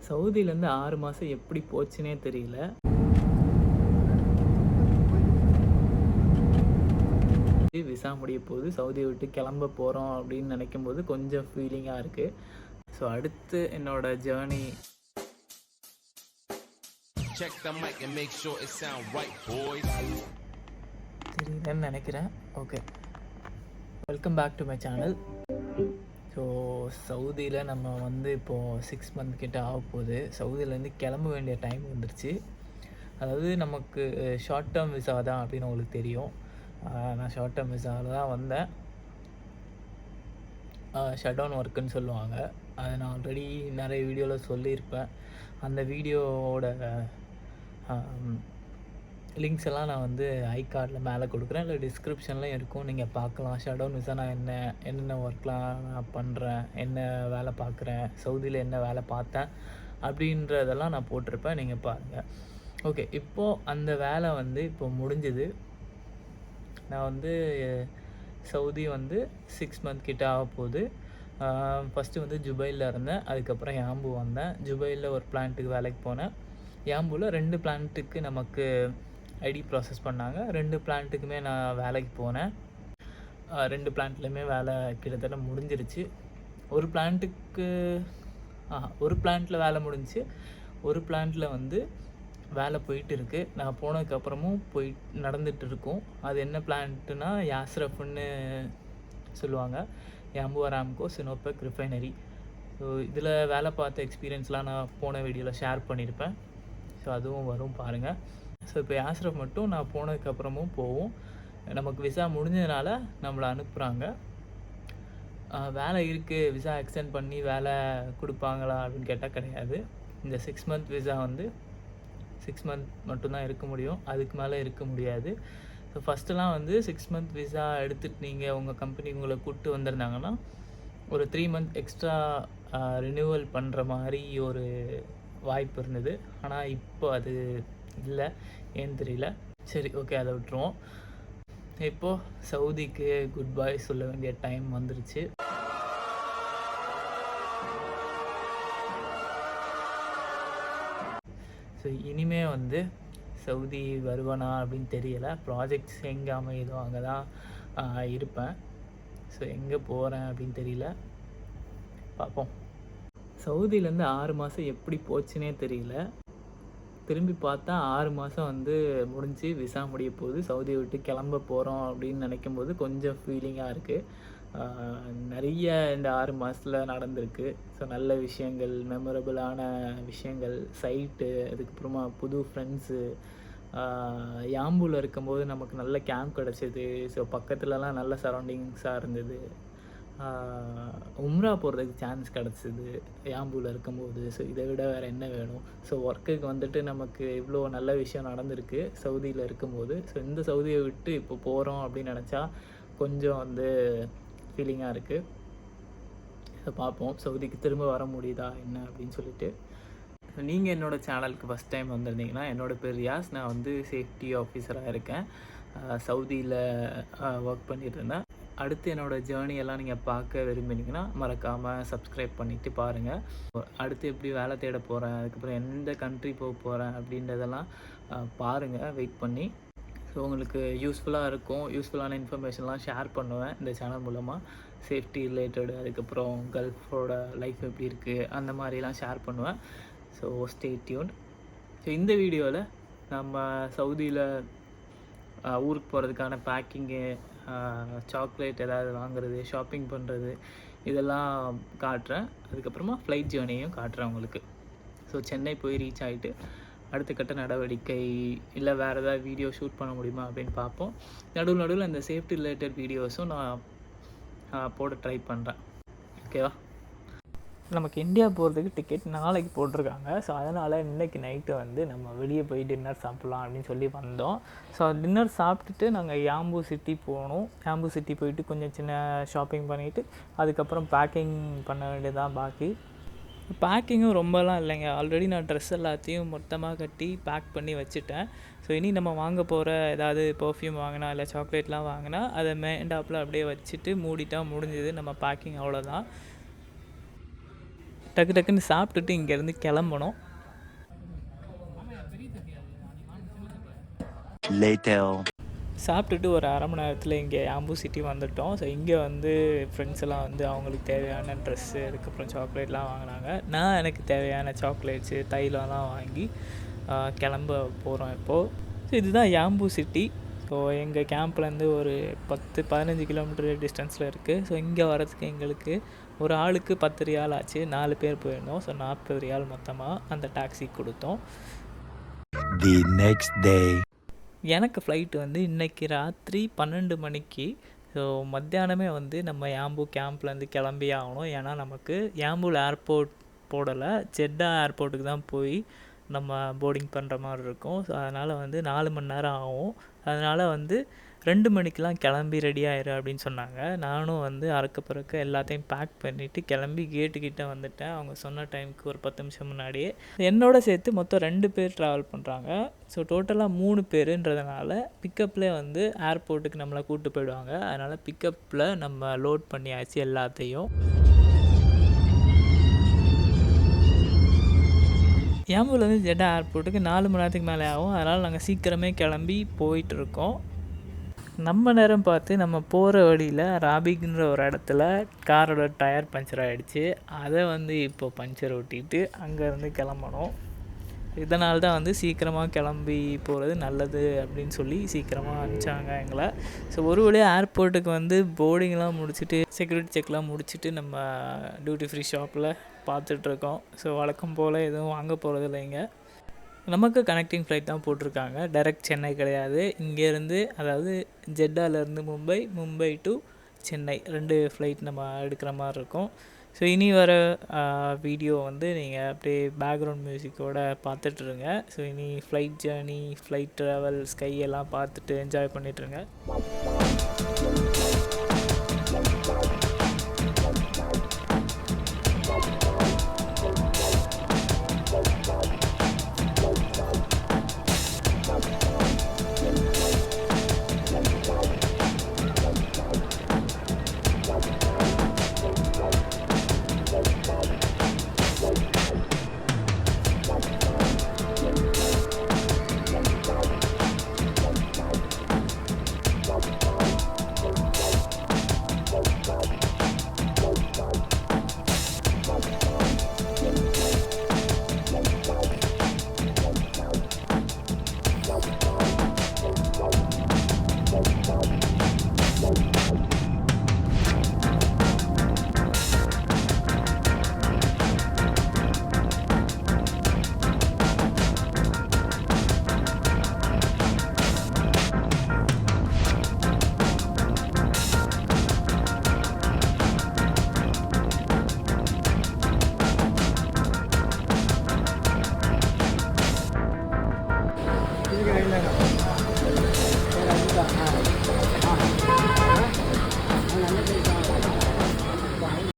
சவுதியிலேருந்து 6 மாதம் எப்படி போச்சுன்னே தெரியல. விசா முடிய போகுது, சவுதியை விட்டு கிளம்ப போகிறோம் அப்படின்னு நினைக்கும்போது கொஞ்சம் ஃபீலிங்காக இருக்குது. ஸோ அடுத்து என்னோட ஜேர்னி தெரியலன்னு நினைக்கிறேன். Okay, welcome back to my channel. So சவுதியில் நம்ம வந்து இப்போது 6 மந்த் கிட்ட ஆக போகுது. சவுதியிலேருந்து கிளம்ப வேண்டிய டைம் வந்துருச்சு. அதாவது நமக்கு ஷார்ட் டேர்ம் விசா தான் அப்படின்னு உங்களுக்கு தெரியும். நான் ஷார்ட் டேர்ம் விசாவில் தான் வந்தேன். ஷட் டவுன் ஒர்க்குன்னு சொல்லுவாங்க. அதை நான் ஆல்ரெடி நிறைய வீடியோவில் சொல்லியிருப்பேன். அந்த வீடியோவோட லிங்க்ஸ் எல்லாம் நான் வந்து ஐ கார்டில் மேலே கொடுக்குறேன், இல்லை டிஸ்கிரிப்ஷன்லையும் இருக்கும், நீங்கள் பார்க்கலாம். ஷட் டவுன் விசா நான் என்னென்ன ஒர்க்லாம் நான் பண்ணுறேன், என்ன வேலை பார்க்குறேன், சவுதியில் என்ன வேலை பார்த்தேன் அப்படின்றதெல்லாம் நான் போட்டிருப்பேன், நீங்கள் பாருங்கள். ஓகே, இப்போது அந்த வேலை வந்து இப்போ முடிஞ்சுது. நான் வந்து சவுதி வந்து 6 மந்த் கிட்ட ஆக போகுது. ஃபஸ்ட்டு வந்து ஜுபையில் இருந்தேன், அதுக்கப்புறம் யாம்பு வந்தேன். ஜுபையில் ஒரு பிளான்ட்டுக்கு வேலைக்கு போனேன். யாம்புவில் 2 பிளான்ட்டுக்கு நமக்கு ஐடி ப்ராசஸ் பண்ணாங்க. 2 பிளான்ட்டுக்குமே நான் வேலைக்கு போனேன். 2 பிளான்ட்லேயுமே வேலை கிட்டத்தட்ட முடிஞ்சிருச்சு. ஒரு பிளான்ட்டில் வேலை முடிஞ்சிச்சு, ஒரு பிளான்ட்டில் வந்து வேலை போயிட்டு இருக்குது. நான் போனதுக்கப்புறமும் நடந்துகிட்டு இருக்கும். அது என்ன பிளான்ட்டுனா யாஸ்ரஃப்னு சொல்லுவாங்க, யாம்பு அராம்கோ சினோபெக் ரிஃபைனரி. ஸோ இதில் வேலை பார்த்த எக்ஸ்பீரியன்ஸ்லாம் நான் போன வீடியோவில் ஷேர் பண்ணியிருப்பேன். ஸோ அதுவும் வரும் பாருங்கள். ஸோ இப்போ யாஸ்ரஃப் மட்டும் நான் போனதுக்கப்புறமும் போவோம். நமக்கு விசா முடிஞ்சதுனால நம்மளை அனுப்புகிறாங்க. வேலை இருக்குது, விசா எக்ஸ்டெண்ட் பண்ணி வேலை கொடுப்பாங்களா அப்படின்னு கேட்டால் கிடையாது. இந்த 6 மந்த் விசா வந்து 6 மந்த் மட்டும்தான் இருக்க முடியும், அதுக்கு மேலே இருக்க முடியாது. ஸோ ஃபஸ்ட்டுலாம் வந்து 6 மந்த் விசா எடுத்துகிட்டு நீங்கள் உங்கள் கம்பெனி உங்களை கூப்பிட்டு வந்திருந்தாங்கன்னா ஒரு 3 மந்த் எக்ஸ்ட்ரா ரினியூவல் பண்ணுற மாதிரி ஒரு வாய்ப்பு இருந்தது. ஆனால் இப்போ அது இல்லை, ஏன்னு தெரியல. சரி, ஓகே, அதை விட்டுருவோம். இப்போது சவுதிக்கு குட் பை சொல்ல வேண்டிய டைம் வந்துருச்சு. ஸோ இனிமேல் வந்து சவுதி வருவானா அப்படின்னு தெரியலை. ப்ராஜெக்ட்ஸ் எங்கே அமையுதோ அங்கே தான் இருப்பேன். ஸோ எங்கே போகிறேன் அப்படின்னு தெரியல, பார்ப்போம். சவுதியிலேருந்து 6 மாதம் எப்படி போச்சுன்னே தெரியல. திரும்பி பார்த்தா 6 மாதம் வந்து முடிஞ்சு விசா முடிய போகுது, சவுதியை விட்டு கிளம்ப போகிறோம் அப்படின்னு நினைக்கும்போது கொஞ்சம் ஃபீலிங்காக இருக்குது. நிறைய இந்த 6 மாதத்தில் நடந்திருக்கு. ஸோ நல்ல விஷயங்கள், மெமரபுளான விஷயங்கள், சைட்டு, அதுக்கப்புறமா புது ஃப்ரெண்ட்ஸு. யாம்பூவில் இருக்கும்போது நமக்கு நல்ல கேம்ப் கிடச்சிது. ஸோ பக்கத்துலலாம் நல்ல சரௌண்டிங்ஸாக இருந்தது. உம்ரா போகிறதுக்கு சான்ஸ் கிடச்சிது யாம்பூவில் இருக்கும்போது. ஸோ இதை விட வேறு என்ன வேணும்? ஸோ ஒர்க்குக்கு வந்துட்டு நமக்கு இவ்வளோ நல்ல விஷயம் நடந்திருக்கு சவுதியில் இருக்கும்போது. ஸோ இந்த சவுதியை விட்டு இப்போ போகிறோம் அப்படின்னு நினச்சா கொஞ்சம் வந்து ஃபீலிங்காக இருக்குது. ஸோ பார்ப்போம் சவுதிக்கு திரும்ப வர முடியுதா என்ன அப்படின்னு சொல்லிட்டு. நீங்கள் என்னோடய சேனலுக்கு ஃபஸ்ட் டைம் வந்திருந்தீங்கன்னா, என்னோடய பேர் ரியாஸ். நான் வந்து சேஃப்டி ஆஃபீஸராக இருக்கேன். சவுதியில் ஒர்க் பண்ணிட்டு இருந்தேன். அடுத்து என்னோடய ஜேர்னியெல்லாம் நீங்கள் பார்க்க விரும்பினீங்கன்னா மறக்காமல் சப்ஸ்கிரைப் பண்ணிவிட்டு பாருங்கள். அடுத்து எப்படி வேலை தேட போகிறேன், அதுக்கப்புறம் எந்த கண்ட்ரி போக போகிறேன் அப்படின்றதெல்லாம் பாருங்கள் வெயிட் பண்ணி. ஸோ உங்களுக்கு யூஸ்ஃபுல்லாக இருக்கும். யூஸ்ஃபுல்லான இன்ஃபர்மேஷன்லாம் ஷேர் பண்ணுவேன் இந்த சேனல் மூலமாக. சேஃப்டி ரிலேட்டடு, அதுக்கப்புறம் கல்ஃபோட லைஃப் எப்படி இருக்குது அந்த மாதிரிலாம் ஷேர் பண்ணுவேன். So stay tuned. ஸோ இந்த வீடியோவில் நம்ம சவுதியில் ஊருக்கு போகிறதுக்கான பேக்கிங்கு, சாக்லேட் ஏதாவது வாங்குறது, ஷாப்பிங் பண்ணுறது, இதெல்லாம் காட்டுறேன். அதுக்கப்புறமா ஃப்ளைட் ஜேர்னியும் காட்டுறேன் உங்களுக்கு. ஸோ சென்னை போய் ரீச் ஆகிட்டு அடுத்த கட்ட நடவடிக்கை இல்லை வேறு ஏதாவது வீடியோ ஷூட் பண்ண முடியுமா அப்படின்னு பார்ப்போம். நடுவில் இந்த சேஃப்டி ரிலேட்டட் வீடியோஸும் நான் போட ட்ரை பண்ணுறேன். ஓகேவா? நமக்கு இந்தியா போகிறதுக்கு டிக்கெட் நாளைக்கு போட்டிருக்காங்க. ஸோ அதனால் இன்றைக்கி நைட்டு வந்து நம்ம வெளியே போய் டின்னர் சாப்பிட்லாம் அப்படின்னு சொல்லி வந்தோம். ஸோ டின்னர் சாப்பிட்டுட்டு நாங்கள் யாம்பு சிட்டி போனோம். யாம்பு சிட்டி போயிட்டு கொஞ்சம் சின்ன ஷாப்பிங் பண்ணிவிட்டு அதுக்கப்புறம் பேக்கிங் பண்ண வேண்டியதான் பாக்கி. பேக்கிங்கும் ரொம்பலாம் இல்லைங்க. ஆல்ரெடி நான் ட்ரெஸ் எல்லாத்தையும் மொத்தமாக கட்டி பேக் பண்ணி வச்சுட்டேன். ஸோ இனி நம்ம வாங்க போகிற ஏதாவது பர்ஃப்யூம் வாங்கினா இல்லை சாக்லேட்லாம் வாங்கினா அதை மேண்டாப்பில் அப்படியே வச்சுட்டு மூடிட்டா முடிஞ்சுது நம்ம பேக்கிங். அவ்வளோதான். டக்கு டக்குன்னு சாப்பிட்டுட்டு இங்கேருந்து கிளம்பணும். சாப்பிட்டுட்டு ஒரு அரை மணி நேரத்தில் இங்கே யாம்பு சிட்டி வந்துவிட்டோம். ஸோ இங்கே வந்து ஃப்ரெண்ட்ஸ் எல்லாம் வந்து அவங்களுக்கு தேவையான ட்ரெஸ்ஸு, அதுக்கப்புறம் சாக்லேட்லாம் வாங்கினாங்க. நான் எனக்கு தேவையான சாக்லேட்ஸு, தைலம்லாம் வாங்கி கிளம்ப போகிறோம் இப்போது. ஸோ இதுதான் யாம்பு சிட்டி. ஸோ எங்கள் கேம்ப்லேருந்து ஒரு 10-15 கிலோமீட்டர் டிஸ்டன்ஸில் இருக்குது. ஸோ இங்கே வரதுக்கு எங்களுக்கு ஒரு ஆளுக்கு 10 ரியால் ஆச்சு. 4 பேர் போயிருந்தோம். ஸோ 40 ரியால் மொத்தமாக அந்த டாக்ஸி கொடுத்தோம். The next day. எனக்கு ஃப்ளைட்டு வந்து இன்றைக்கி ராத்திரி 12 மணிக்கு. ஸோ மத்தியானமே வந்து நம்ம யாம்பு கேம்ப்லேருந்து கிளம்பி ஆகணும். ஏன்னா நமக்கு யாம்பூல் ஏர்போர்ட் போடலை, ஜெட்டா ஏர்போர்ட்டுக்கு தான் போய் நம்ம போர்டிங் பண்ணுற மாதிரி இருக்கும். ஸோ அதனால் வந்து 4 மணி நேரம் ஆகும். அதனால் வந்து 2 மணிக்கெலாம் கிளம்பி ரெடி ஆயிரு அப்படின்னு சொன்னாங்க. நானும் வந்து அறக்க பறக்க எல்லாத்தையும் பேக் பண்ணிவிட்டு கிளம்பி கேட்டுக்கிட்ட வந்துட்டேன். அவங்க சொன்ன டைமுக்கு ஒரு 10 நிமிஷம் முன்னாடியே. என்னோட சேர்த்து மொத்தம் 2 பேர் ட்ராவல் பண்ணுறாங்க. ஸோ டோட்டலாக 3 பேருன்றதுனால பிக்கப்பில் வந்து ஏர்போர்ட்டுக்கு நம்மளை கூப்பிட்டு போயிடுவாங்க. அதனால் பிக்கப்பில் நம்ம லோட் பண்ணியாச்சு எல்லாத்தையும். யாம்பூலேருந்து ஜெட்டா ஏர்போர்ட்டுக்கு 4 மணி நேரத்துக்கு மேலே ஆகும். அதனால் நாங்கள் சீக்கிரமே கிளம்பி போயிட்டுருக்கோம். நம்ம நேரம் பார்த்து நம்ம போகிற வழியில் ராபிக்ன்ற ஒரு இடத்துல காரோட டயர் பஞ்சர் ஆகிடுச்சு. அதை வந்து இப்போ பஞ்சர் ஒட்டிட்டு அங்கேருந்து கிளம்பணும். இதனால தான் வந்து சீக்கிரமாக கிளம்பி போகிறது நல்லது அப்படின்னு சொல்லி சீக்கிரமாக அனுப்பிச்சாங்க எங்களை. ஸோ ஒரு வழியாக ஏர்போர்ட்டுக்கு வந்து போர்டிங்லாம் முடிச்சுட்டு செக்யூரிட்டி செக்லாம் முடிச்சுட்டு நம்ம டியூட்டி ஃப்ரீ ஷாப்பில் பார்த்துட்ருக்கோம். ஸோ வழக்கம் போல் எதுவும் வாங்க போகிறது இல்லைங்க. நமக்கு கனெக்டிங் ஃப்ளைட் தான் போட்டிருக்காங்க. டைரக்ட் சென்னை கிடையாது. இங்கேருந்து அதாவது ஜெட்டாலேருந்து மும்பை டு சென்னை 2 ஃப்ளைட் நம்ம எடுக்கிற மாதிரி இருக்கும். ஸோ இனி வர வீடியோ வந்து நீங்கள் அப்படியே பேக்ரவுண்ட் மியூசிக்கோடு பார்த்துட்ருங்க. ஸோ இனி flight journey, flight travel, sky எல்லாம் பார்த்துட்டு என்ஜாய் பண்ணிட்டுருங்க.